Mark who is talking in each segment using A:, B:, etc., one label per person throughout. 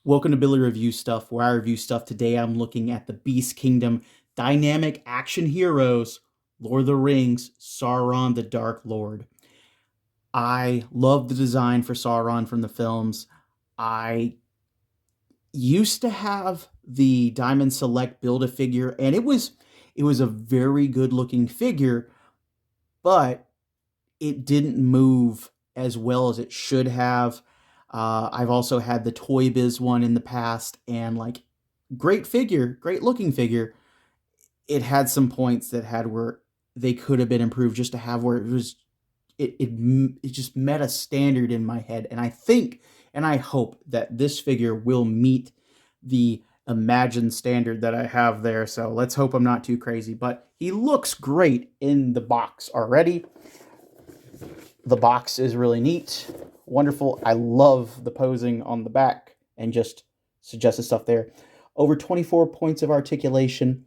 A: Welcome to Billy Review Stuff, where I review stuff. Today I'm looking at the Beast Kingdom Dynamic Action Heroes, Lord of the Rings, Sauron the Dark Lord. I love the design for Sauron from the films. I used to have the Diamond Select Build-A-Figure, and it was a very good looking figure, but it didn't move as well as it should have. I've also had the Toy Biz one in the past, and like, great figure, great looking figure. It had some points that had where they could have been improved, just to have where it was, it just met a standard in my head. And I think, and I hope that this figure will meet the imagined standard that I have there. So let's hope I'm not too crazy, but he looks great in the box already. The box is really neat, wonderful. I love the posing on the back and just suggested stuff there. Over 24 points of articulation,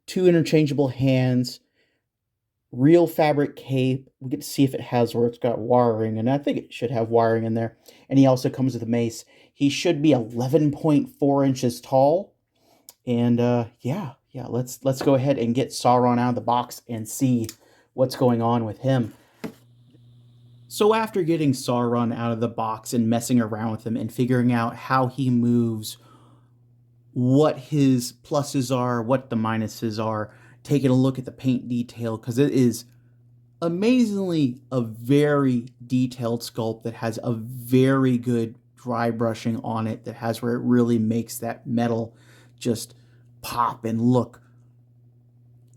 A: 2 interchangeable hands, real fabric cape. We get to see if it has where it's got wiring, and I think it should have wiring in there. And he also comes with a mace. He should be 11.4 inches tall. And yeah, let's go ahead and get Sauron out of the box and see what's going on with him. So after getting Sauron out of the box and messing around with him and figuring out how he moves, what his pluses are, what the minuses are, taking a look at the paint detail, because it is amazingly a very detailed sculpt that has a very good dry brushing on it, that has where it really makes that metal just pop and look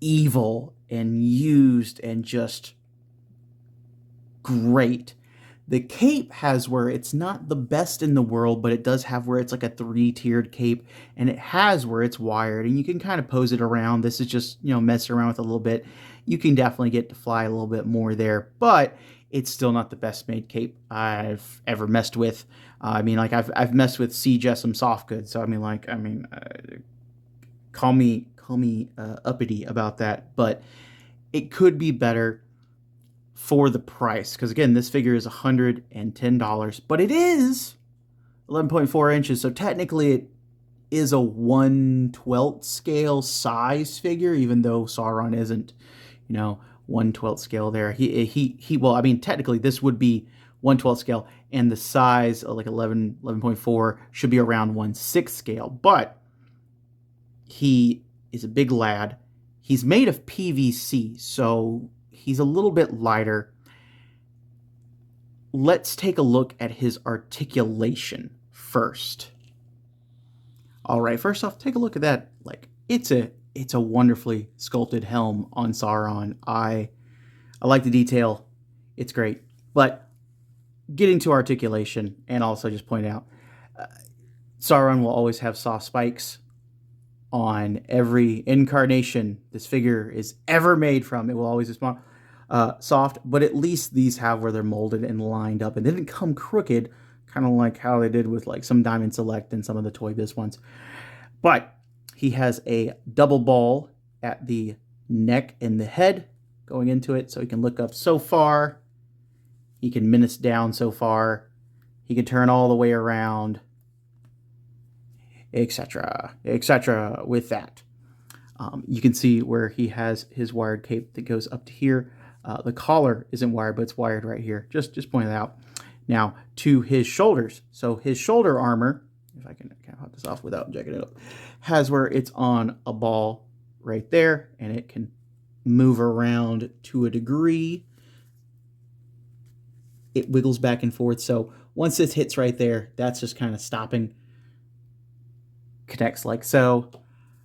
A: evil and used and just great. The cape has where it's not the best in the world, but it does have where it's like a 3-tiered cape, and it has where it's wired, and you can kind of pose it around. This is just, messing around with a little bit. You can definitely get to fly a little bit more there, but it's still not the best made cape I've ever messed with. I've messed with C. Jessam soft goods, so call me uppity about that, but it could be better for the price, because again, this figure is $110, but it is 11.4 inches, so technically it is a 1/12 scale size figure, even though Sauron isn't 1/12 scale there. Technically this would be 1/12 scale, and the size like 11.4 should be around 1/6 scale, but he is a big lad. He's made of PVC, so he's a little bit lighter. Let's take a look at his articulation first. All right, first off, take a look at that. Like, it's a wonderfully sculpted helm on Sauron. I like the detail. It's great. But getting to articulation, and also just point out, Sauron will always have soft spikes on every incarnation this figure is ever made from. It will always be soft, but at least these have where they're molded and lined up, and they didn't come crooked, kind of like how they did with like some Diamond Select and some of the Toy Biz ones. But he has a double ball at the neck and the head going into it, so he can look up so far, he can menace down so far, he can turn all the way around, etc., etc. with that. You can see where he has his wired cape that goes up to here. The collar isn't wired, but it's wired right here. Just point it out. Now, to his shoulders. So his shoulder armor, if I can pop this off without jacking it up, has where it's on a ball right there, and it can move around to a degree. It wiggles back and forth. So once this hits right there, that's just kind of stopping. Connects like so.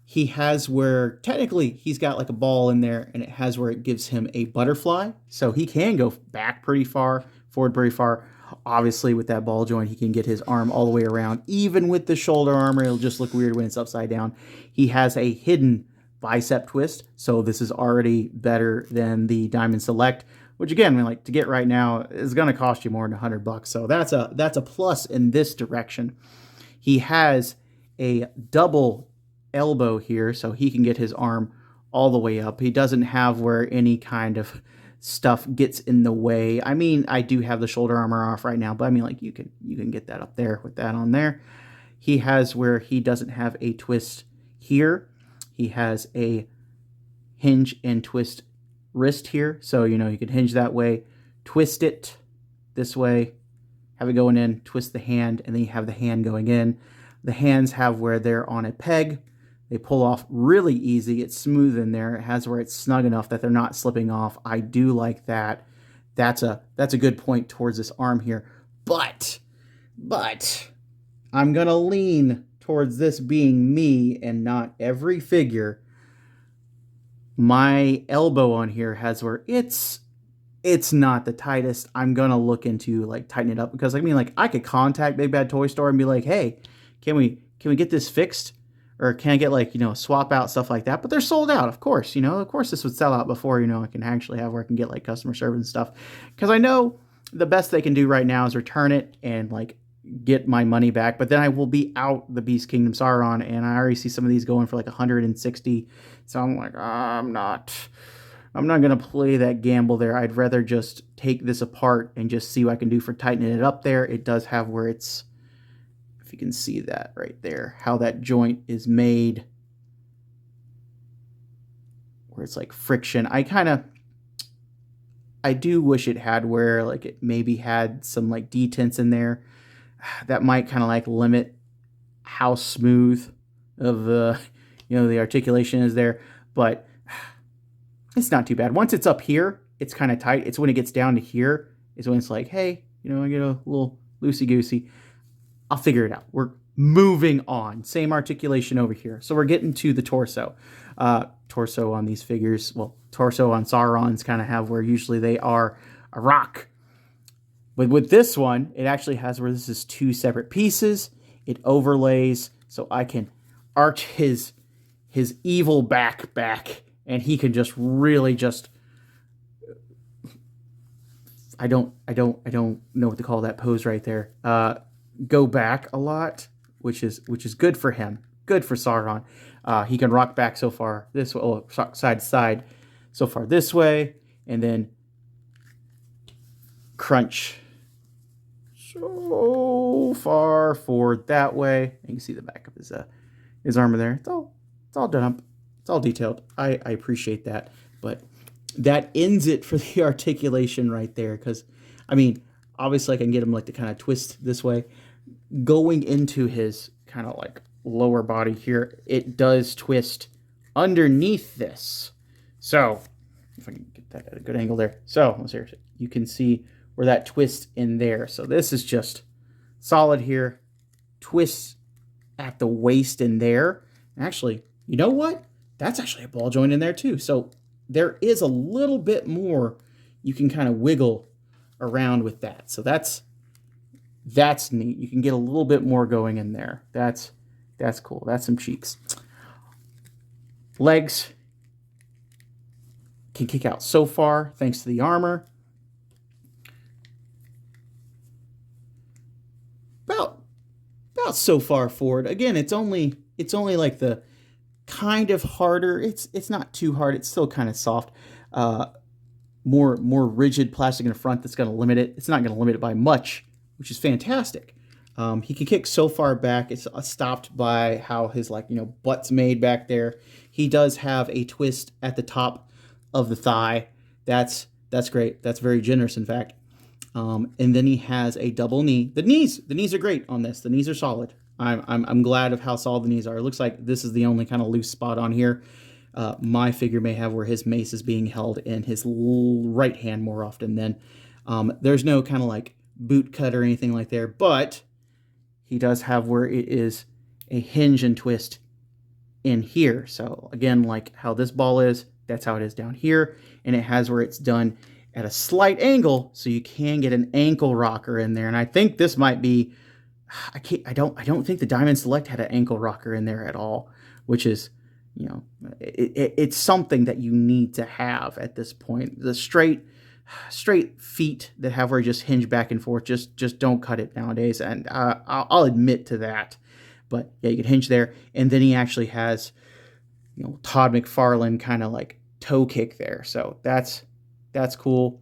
A: He has where technically he's got like a ball in there, and it has where it gives him a butterfly, so he can go back pretty far, forward pretty far. Obviously with that ball joint, he can get his arm all the way around. Even with the shoulder armor, it'll just look weird when it's upside down. He has a hidden bicep twist, so this is already better than the Diamond Select, which again, to get right now is going to cost you more than $100, so that's a plus in this direction. He has a double elbow here, so he can get his arm all the way up. He doesn't have where any kind of stuff gets in the way. I do have the shoulder armor off right now, but you can get that up there with that on there. He has where he doesn't have a twist here. He has a hinge and twist wrist here. So, you know, you can hinge that way, twist it this way, have it going in, twist the hand, and then you have the hand going in. The hands have where they're on a peg. They pull off really easy. It's smooth in there. It has where it's snug enough that they're not slipping off. I do like that. That's a good point towards this arm here. But I'm going to lean towards this being me and not every figure. My elbow on here has where it's not the tightest. I'm going to look into like tighten it up, because I mean, like, I could contact Big Bad Toy Store and be like, hey, can we get this fixed? Or can I get, like, you know, swap out, stuff like that? But they're sold out, of course. You know, of course this would sell out before, you know, I can actually have where I can get, like, customer service and stuff. Because I know the best they can do right now is return it and, like, get my money back. But then I will be out the Beast Kingdom Sauron, and I already see some of these going for, like, 160. So I'm like, I'm not going to play that gamble there. I'd rather just take this apart and just see what I can do for tightening it up there. It does have where it's, if you can see that right there, how that joint is made, where it's like friction. I do wish it had where, like, it maybe had some like detents in there. That might kind of like limit how smooth of the, you know, the articulation is there, but it's not too bad. Once it's up here, it's kind of tight. It's when it gets down to here is when it's like, hey, you know, I get a little loosey-goosey. I'll figure it out. We're moving on. Same articulation over here. So we're getting to the torso. Torso on these figures, well, torso on Saurons kind of have where usually they are a rock. But with this one, it actually has where this is two separate pieces. It overlays, so I can arch his evil back, and he can just really just, I don't know what to call that pose right there. Go back a lot, which is good for him, good for Sauron. He can rock back so far this way, side to side, so far this way, and then crunch so far forward that way. And you can see the back of his armor there. It's all done up. It's all detailed. I appreciate that, but that ends it for the articulation right there. Because, I mean, obviously I can get him like to kind of twist this way. Going into his kind of like lower body here, it does twist underneath this. So, if I can get that at a good angle there. So, let's see, you can see where that twists in there. So this is just solid here. Twists at the waist in there. Actually, you know what? That's actually a ball joint in there too. So there is a little bit more you can kind of wiggle around with that. So that's neat. You can get a little bit more going in there. That's cool. That's some cheeks. Legs can kick out so far thanks to the armor. About so far forward. Again, it's only like the kind of harder. It's not too hard. It's still kind of soft. More rigid plastic in the front that's going to limit it. It's not going to limit it by much, which is fantastic. He can kick so far back. It's stopped by how his, like, you know, butt's made back there. He does have a twist at the top of the thigh. That's great. That's very generous, in fact. And then he has a double knee. The knees are great on this. The knees are solid. I'm glad of how solid the knees are. It looks like this is the only kind of loose spot on here. My figure may have where his mace is being held in his right hand more often than. There's no kind of like boot cut or anything like there, but he does have where it is a hinge and twist in here. So again, like how this ball is, that's how it is down here. And it has where it's done at a slight angle, so you can get an ankle rocker in there. And I think this might be, I don't think the Diamond Select had an ankle rocker in there at all, which is, you know, it's something that you need to have at this point. The straight feet that have where you just hinge back and forth, just don't cut it nowadays. And I'll admit to that. But yeah, you can hinge there. And then he actually has, you know, Todd McFarlane kind of like toe kick there. So that's cool.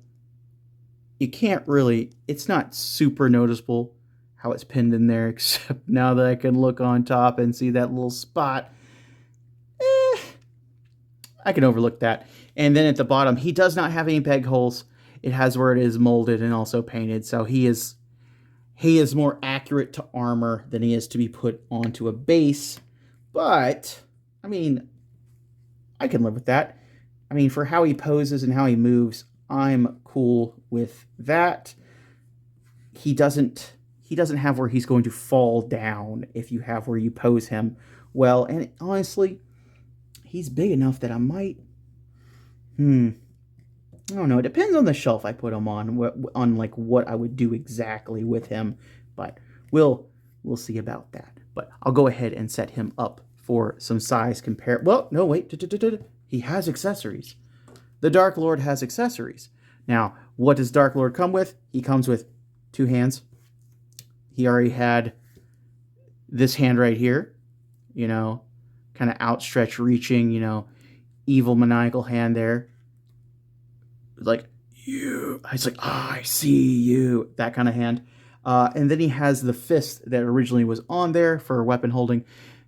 A: You can't really, it's not super noticeable how it's pinned in there, except now that I can look on top and see that little spot, I can overlook that. And then at the bottom, he does not have any peg holes. It has where it is molded and also painted, so he is more accurate to armor than he is to be put onto a base. But, I mean, I can live with that. I mean, for how he poses and how he moves, I'm cool with that. He doesn't have where he's going to fall down if you have where you pose him well. And honestly, he's big enough that I might... I don't know. It depends on the shelf I put him on like what I would do exactly with him. But we'll see about that. But I'll go ahead and set him up for some size compare. Well, no, wait. He has accessories. The Dark Lord has accessories. Now, what does Dark Lord come with? He comes with 2 hands. He already had this hand right here, you know, kind of outstretched, reaching, you know, evil maniacal hand there. Like, you. He's like, I see you. That kind of hand. And then he has the fist that originally was on there for weapon holding.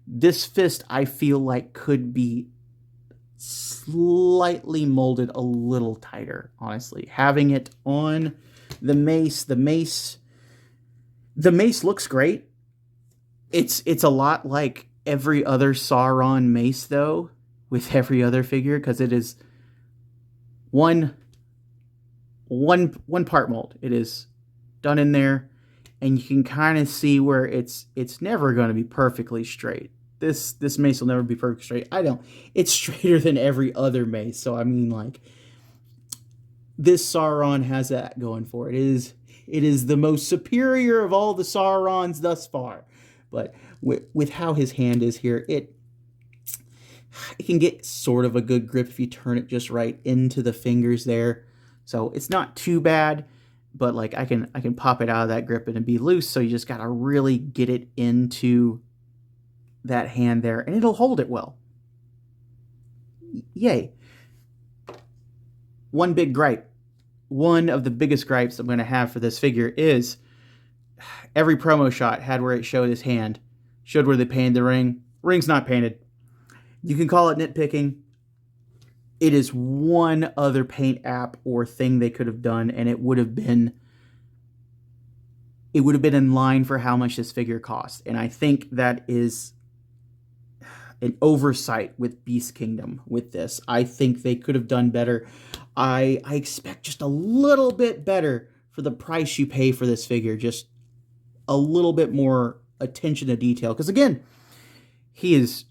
A: This fist, I feel like, could be slightly molded a little tighter, honestly. Having it on the mace looks great. It's a lot like every other Sauron mace, though, with every other figure, because it is one part mold. It is done in there, and you can kind of see where it's never going to be perfectly straight. This mace will never be perfectly straight. It's straighter than every other mace. So I mean, like, this Sauron has that going for it. It is the most superior of all the Saurons thus far. But with how his hand is here, it can get sort of a good grip if you turn it just right into the fingers there. So it's not too bad, but like I can pop it out of that grip and it'd be loose. So you just gotta really get it into that hand there, and it'll hold it well. Yay. One big gripe. One of the biggest gripes I'm going to have for this figure is every promo shot had where it showed his hand, showed where they painted the ring. Ring's not painted. You can call it nitpicking. It is one other paint app or thing they could have done, and it would have been in line for how much this figure costs. And I think that is an oversight with Beast Kingdom with this. I think they could have done better. I expect just a little bit better for the price you pay for this figure. Just a little bit more attention to detail. Because again, he is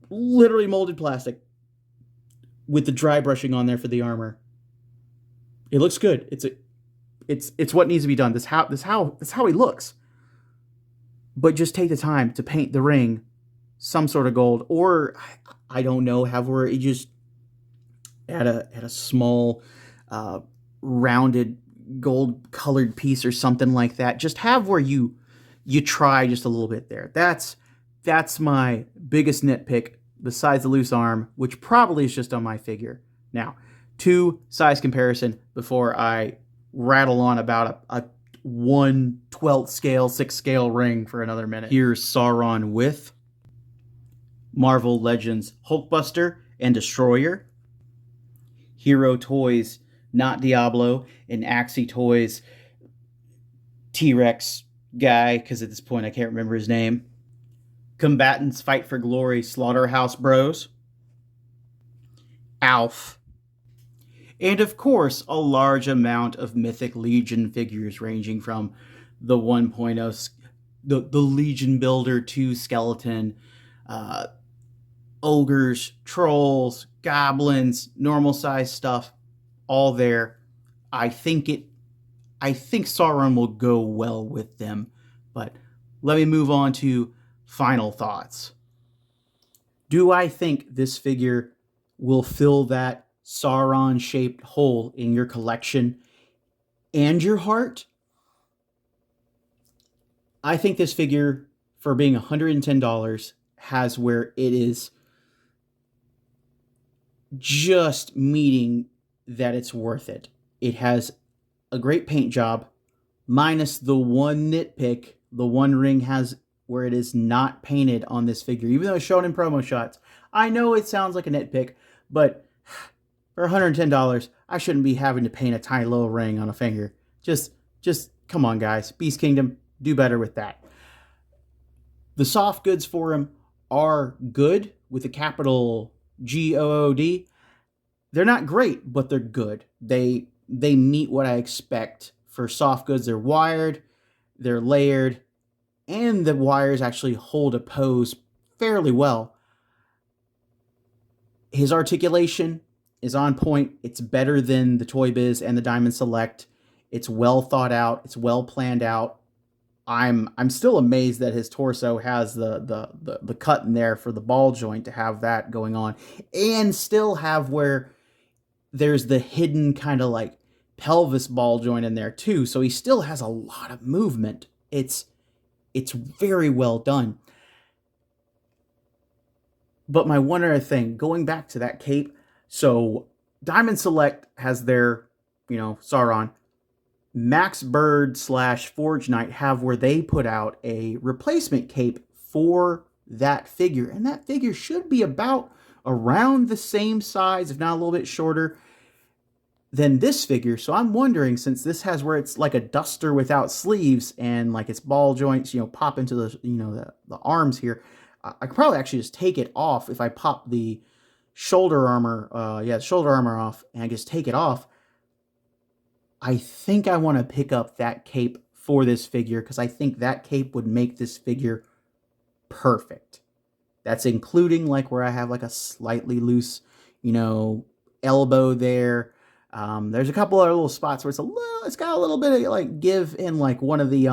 A: literally molded plastic with the dry brushing on there for the armor. It looks good. It's what needs to be done. That's how he looks. But just take the time to paint the ring some sort of gold, or I don't know, have where it just add a small rounded gold colored piece or something like that. Just have where you try just a little bit there. That's my biggest nitpick, besides the loose arm, which probably is just on my figure. Now, 2 size comparison before I rattle on about a 1/12 scale, 6 scale ring for another minute. Here's Sauron with Marvel Legends Hulkbuster and Destroyer. Hero Toys Not Diablo, and Axie Toys T-Rex guy, because at this point I can't remember his name. Combatants Fight for Glory Slaughterhouse Bros. Alf. And of course, a large amount of Mythic Legion figures ranging from the 1.0, the Legion Builder 2 Skeleton, ogres, trolls, goblins, normal size stuff, all there. I think Sauron will go well with them. But let me move on to final thoughts. Do I think this figure will fill that Sauron-shaped hole in your collection and your heart? I think this figure, for being $110, has where it is just meeting that it's worth it. It has a great paint job, minus the one nitpick, the One Ring has where it is not painted on this figure, even though it's shown in promo shots. I know it sounds like a nitpick, but for $110, I shouldn't be having to paint a tiny little ring on a finger. Just come on, guys. Beast Kingdom, do better with that. The soft goods for him are good with a capital GOOD. They're not great, but they're good. They meet what I expect for soft goods. They're wired, they're layered, and the wires actually hold a pose fairly well. His articulation is on point. It's better than the Toy Biz and the Diamond Select. It's well thought out. It's well planned out. I'm still amazed that his torso has the cut in there for the ball joint to have that going on, and still have where there's the hidden kind of like pelvis ball joint in there too. So he still has a lot of movement. It's very well done. But my one other thing, going back to that cape, so Diamond Select has their, Sauron. Max Bird / Forge Knight have where they put out a replacement cape for that figure. And that figure should be about around the same size, if not a little bit shorter, than this figure. So I'm wondering, since this has where it's like a duster without sleeves and like its ball joints, pop into the arms here, I could probably actually just take it off if I pop the shoulder armor, the shoulder armor off, and I just take it off. I think I want to pick up that cape for this figure because I think that cape would make this figure perfect. That's including like where I have like a slightly loose, elbow there. There's a couple other little spots where it's got a little bit of like give in like one of the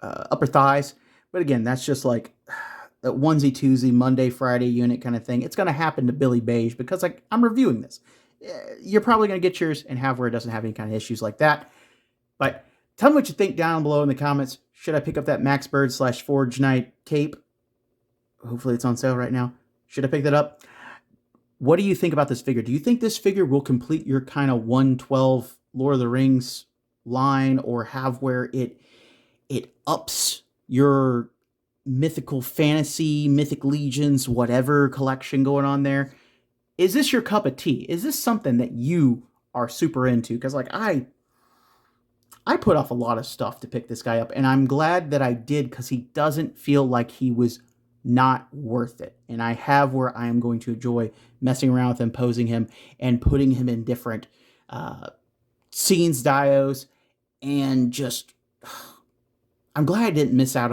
A: upper thighs. But again, that's just like that onesie twosie Monday, Friday unit kind of thing. It's going to happen to Billy Beige because I'm reviewing this. You're probably going to get yours and have where it doesn't have any kind of issues like that. But tell me what you think down below in the comments. Should I pick up that Max Bird / Forge Knight cape? Hopefully it's on sale right now. Should I pick that up? What do you think about this figure? Do you think this figure will complete your kind of 112 Lord of the Rings line, or have where it ups your mythical fantasy, mythic legions, whatever collection going on there? Is this your cup of tea? Is this something that you are super into? Because like I put off a lot of stuff to pick this guy up, and I'm glad that I did because he doesn't feel like he was not worth it. And I have where I am going to enjoy messing around with him, posing him, and putting him in different scenes, dios, and just I'm glad I didn't miss out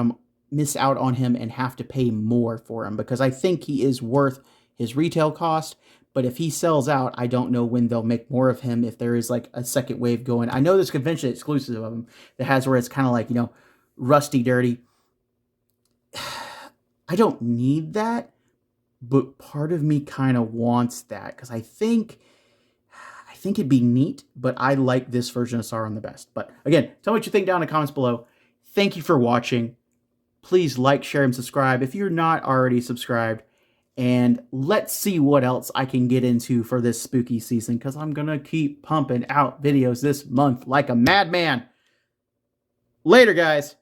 A: on him and have to pay more for him, because I think he is worth his retail cost. But if he sells out, I don't know when they'll make more of him, if there is like a second wave going. I know there's convention exclusive of him that has where it's kind of like, rusty, dirty. I don't need that, but part of me kind of wants that because I think it'd be neat, but I like this version of Sauron the best. But again, tell me what you think down in the comments below. Thank you for watching. Please like, share, and subscribe if you're not already subscribed. And let's see what else I can get into for this spooky season, because I'm going to keep pumping out videos this month like a madman. Later, guys.